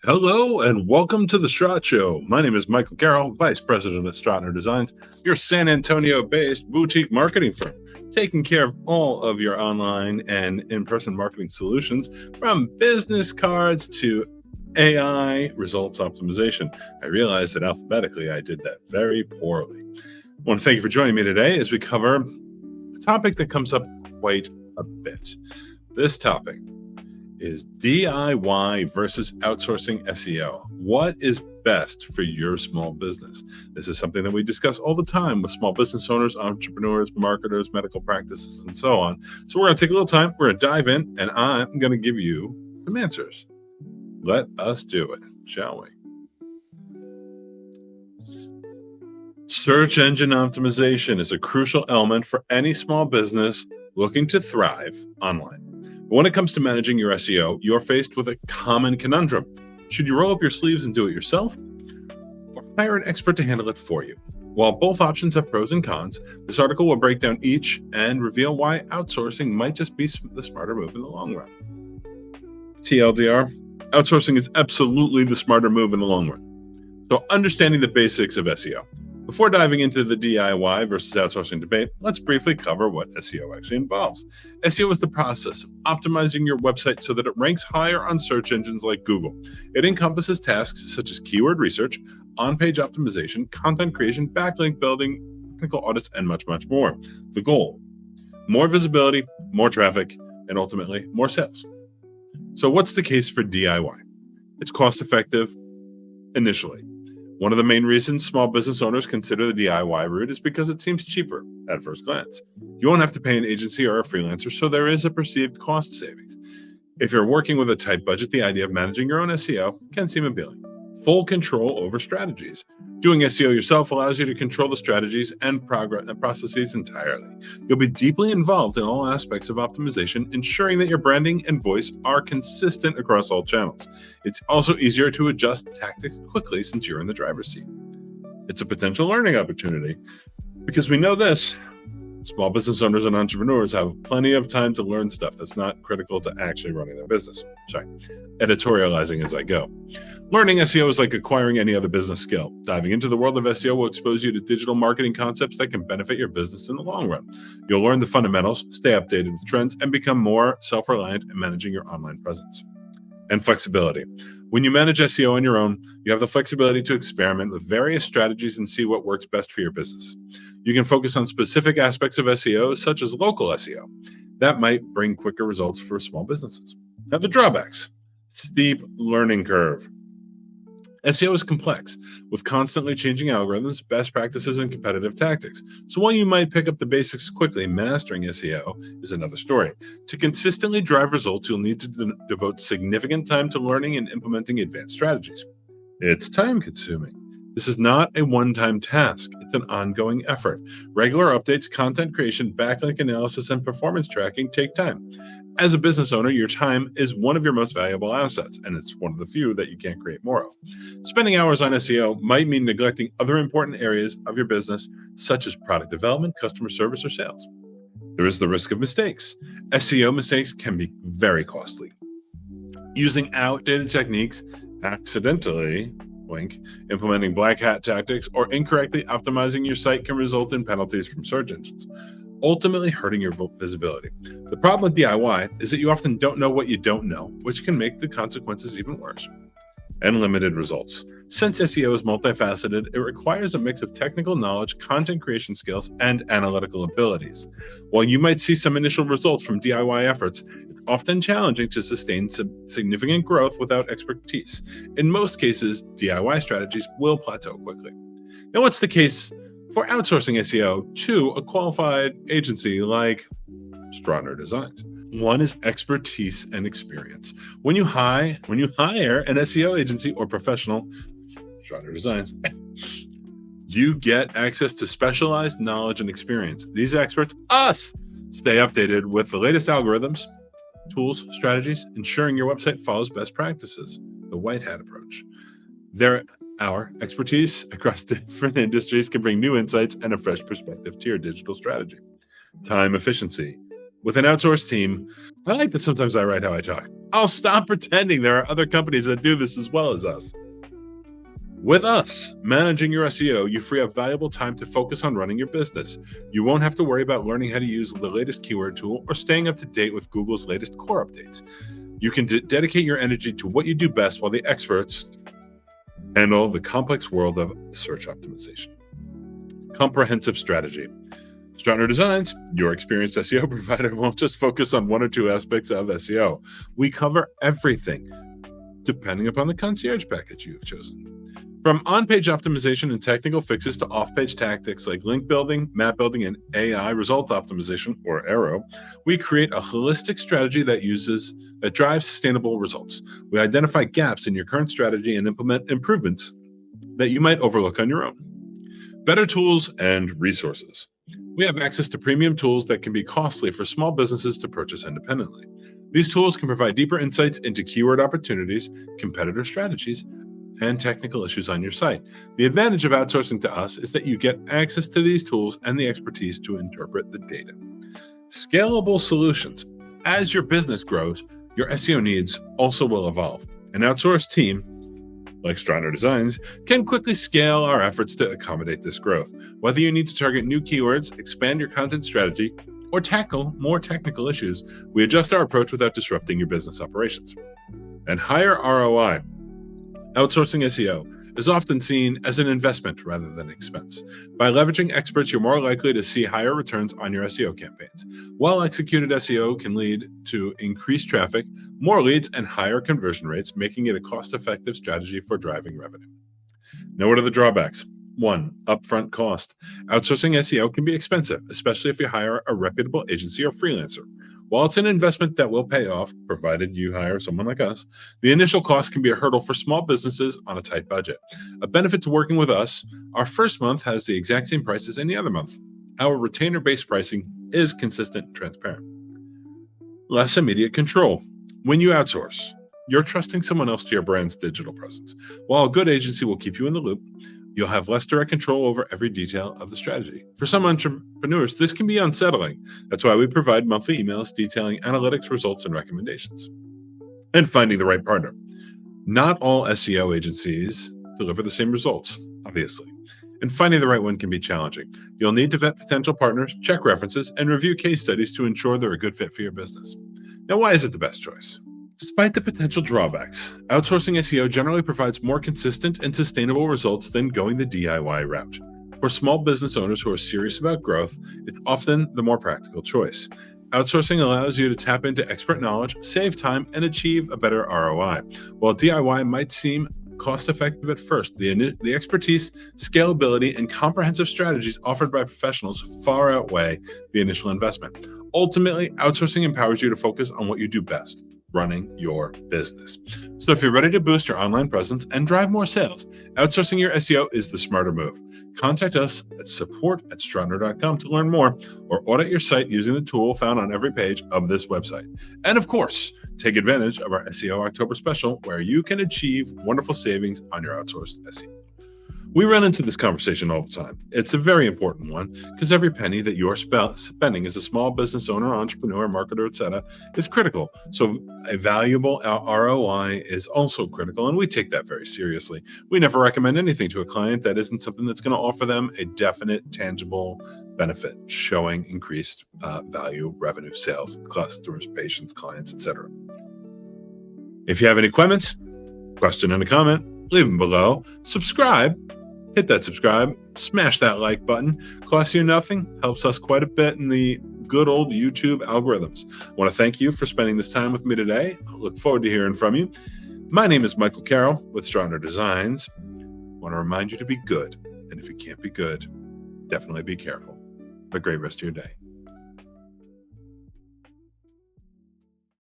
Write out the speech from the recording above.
Hello and welcome to the StrottSHOW. My name is Michael Carroll, Vice President at Strottner Designs, your San Antonio-based boutique marketing firm, taking care of all of your online and in-person marketing solutions, from business cards to AI results optimization. I realized that alphabetically I did that very poorly. I want to thank you for joining me today as we cover a topic that comes up quite a bit. This topic is DIY versus outsourcing SEO. What is best for your small business? This is something that we discuss all the time with small business owners, entrepreneurs, marketers, medical practices, and so on. So we're going to take a little time. We're going to dive in, and I'm going to give you some answers. Let us do it, shall we? Search engine optimization is a crucial element for any small business looking to thrive online. But when it comes to managing your SEO, you're faced with a common conundrum. Should you roll up your sleeves and do it yourself, or hire an expert to handle it for you? While both options have pros and cons, this article will break down each and reveal why outsourcing might just be the smarter move in the long run. TLDR, outsourcing is absolutely the smarter move in the long run. So understanding the basics of SEO. Before diving into the DIY versus outsourcing debate, let's briefly cover what SEO actually involves. SEO is the process of optimizing your website so that it ranks higher on search engines like Google. It encompasses tasks such as keyword research, on-page optimization, content creation, backlink building, technical audits, and much, much more. The goal: more visibility, more traffic, and ultimately more sales. So what's the case for DIY? It's cost-effective initially. One of the main reasons small business owners consider the DIY route is because it seems cheaper at first glance. You won't have to pay an agency or a freelancer, so there is a perceived cost savings. If you're working with a tight budget, the idea of managing your own SEO can seem appealing. Full control over strategies. Doing SEO yourself allows you to control the strategies and processes entirely. You'll be deeply involved in all aspects of optimization, ensuring that your branding and voice are consistent across all channels. It's also easier to adjust tactics quickly since you're in the driver's seat. It's a potential learning opportunity because we know this: small business owners and entrepreneurs have plenty of time to learn stuff that's not critical to actually running their business. Editorializing as I go. Learning SEO is like acquiring any other business skill. Diving into the world of SEO will expose you to digital marketing concepts that can benefit your business in the long run. You'll learn the fundamentals, stay updated with trends, and become more self-reliant in managing your online presence. And flexibility. When you manage SEO on your own, you have the flexibility to experiment with various strategies and see what works best for your business. You can focus on specific aspects of SEO, such as local SEO. That might bring quicker results for small businesses. Now, the drawbacks: steep learning curve. SEO is complex, with constantly changing algorithms, best practices, and competitive tactics. So while you might pick up the basics quickly, mastering SEO is another story. To consistently drive results, you'll need to devote significant time to learning and implementing advanced strategies. It's time-consuming. This is not a one-time task. It's an ongoing effort. Regular updates, content creation, backlink analysis, and performance tracking take time. As a business owner, your time is one of your most valuable assets, and it's one of the few that you can't create more of. Spending hours on SEO might mean neglecting other important areas of your business, such as product development, customer service, or sales. There is the risk of mistakes. SEO mistakes can be very costly. Using outdated techniques, accidentally implementing black hat tactics, or incorrectly optimizing your site can result in penalties from search engines, ultimately hurting your visibility. The problem with DIY is that you often don't know what you don't know, which can make the consequences even worse. And limited results. Since SEO is multifaceted, it requires a mix of technical knowledge, content creation skills, and analytical abilities. While you might see some initial results from DIY efforts, it's often challenging to sustain significant growth without expertise. In most cases, DIY strategies will plateau quickly. Now, what's the case for outsourcing SEO to a qualified agency like Strottner Designs? One is expertise and experience. When you hire an SEO agency or professional, Strottner Designs, you get access to specialized knowledge and experience. These experts, us, stay updated with the latest algorithms, tools, strategies, ensuring your website follows best practices, the white hat approach. Our expertise across different industries can bring new insights and a fresh perspective to your digital strategy. Time efficiency. With an outsourced team, I like that sometimes I write how I talk. I'll stop pretending there are other companies that do this as well as us. With us managing your SEO, you free up valuable time to focus on running your business. You won't have to worry about learning how to use the latest keyword tool or staying up to date with Google's latest core updates. You can dedicate your energy to what you do best while the experts handle the complex world of search optimization. Comprehensive strategy. Strottner Designs, your experienced SEO provider, won't just focus on one or two aspects of SEO. We cover everything, depending upon the concierge package you have chosen. From on-page optimization and technical fixes to off-page tactics like link building, map building, and AI result optimization, or ARROW, we create a holistic strategy that drives sustainable results. We identify gaps in your current strategy and implement improvements that you might overlook on your own. Better tools and resources. We have access to premium tools that can be costly for small businesses to purchase independently. These tools can provide deeper insights into keyword opportunities, competitor strategies, and technical issues on your site. The advantage of outsourcing to us is that you get access to these tools and the expertise to interpret the data. Scalable solutions. As your business grows, your SEO needs also will evolve. An outsourced team like Strottner Designs, can quickly scale our efforts to accommodate this growth. Whether you need to target new keywords, expand your content strategy, or tackle more technical issues, we adjust our approach without disrupting your business operations. And higher ROI. Outsourcing SEO is often seen as an investment rather than expense. By leveraging experts, you're more likely to see higher returns on your SEO campaigns. Well-executed SEO can lead to increased traffic, more leads, and higher conversion rates, making it a cost-effective strategy for driving revenue. Now, what are the drawbacks? 1. Upfront cost. Outsourcing SEO can be expensive, especially if you hire a reputable agency or freelancer. While it's an investment that will pay off, provided you hire someone like us, the initial cost can be a hurdle for small businesses on a tight budget. A benefit to working with us, our first month has the exact same price as any other month. Our retainer-based pricing is consistent and transparent. Less immediate control. When you outsource, you're trusting someone else to your brand's digital presence. While a good agency will keep you in the loop, you'll have less direct control over every detail of the strategy. For some entrepreneurs, this can be unsettling. That's why we provide monthly emails detailing analytics, results, and recommendations. And finding the right partner. Not all SEO agencies deliver the same results, obviously. And finding the right one can be challenging. You'll need to vet potential partners, check references, and review case studies to ensure they're a good fit for your business. Now, why is it the best choice? Despite the potential drawbacks, outsourcing SEO generally provides more consistent and sustainable results than going the DIY route. For small business owners who are serious about growth, it's often the more practical choice. Outsourcing allows you to tap into expert knowledge, save time, and achieve a better ROI. While DIY might seem cost-effective at first, the expertise, scalability, and comprehensive strategies offered by professionals far outweigh the initial investment. Ultimately, outsourcing empowers you to focus on what you do best: running your business. So if you're ready to boost your online presence and drive more sales, outsourcing your SEO is the smarter move. Contact us at support@strottner.com to learn more, or audit your site using the tool found on every page of this website. And of course, take advantage of our SEO October special, where you can achieve wonderful savings on your outsourced SEO. We run into this conversation all the time. It's a very important one because every penny that you're spending as a small business owner, entrepreneur, marketer, etc., is critical. So a valuable ROI is also critical, and we take that very seriously. We never recommend anything to a client that isn't something that's going to offer them a definite, tangible benefit, showing increased value, revenue, sales, customers, patients, clients, etc. If you have any comments, question and a comment, leave them below. Subscribe. Hit that subscribe, smash that like button. Costs you nothing, helps us quite a bit in the good old YouTube algorithms. I want to thank you for spending this time with me today. I look forward to hearing from you. My name is Michael Carroll with Strottner Designs. I want to remind you to be good. And if you can't be good, definitely be careful. Have a great rest of your day.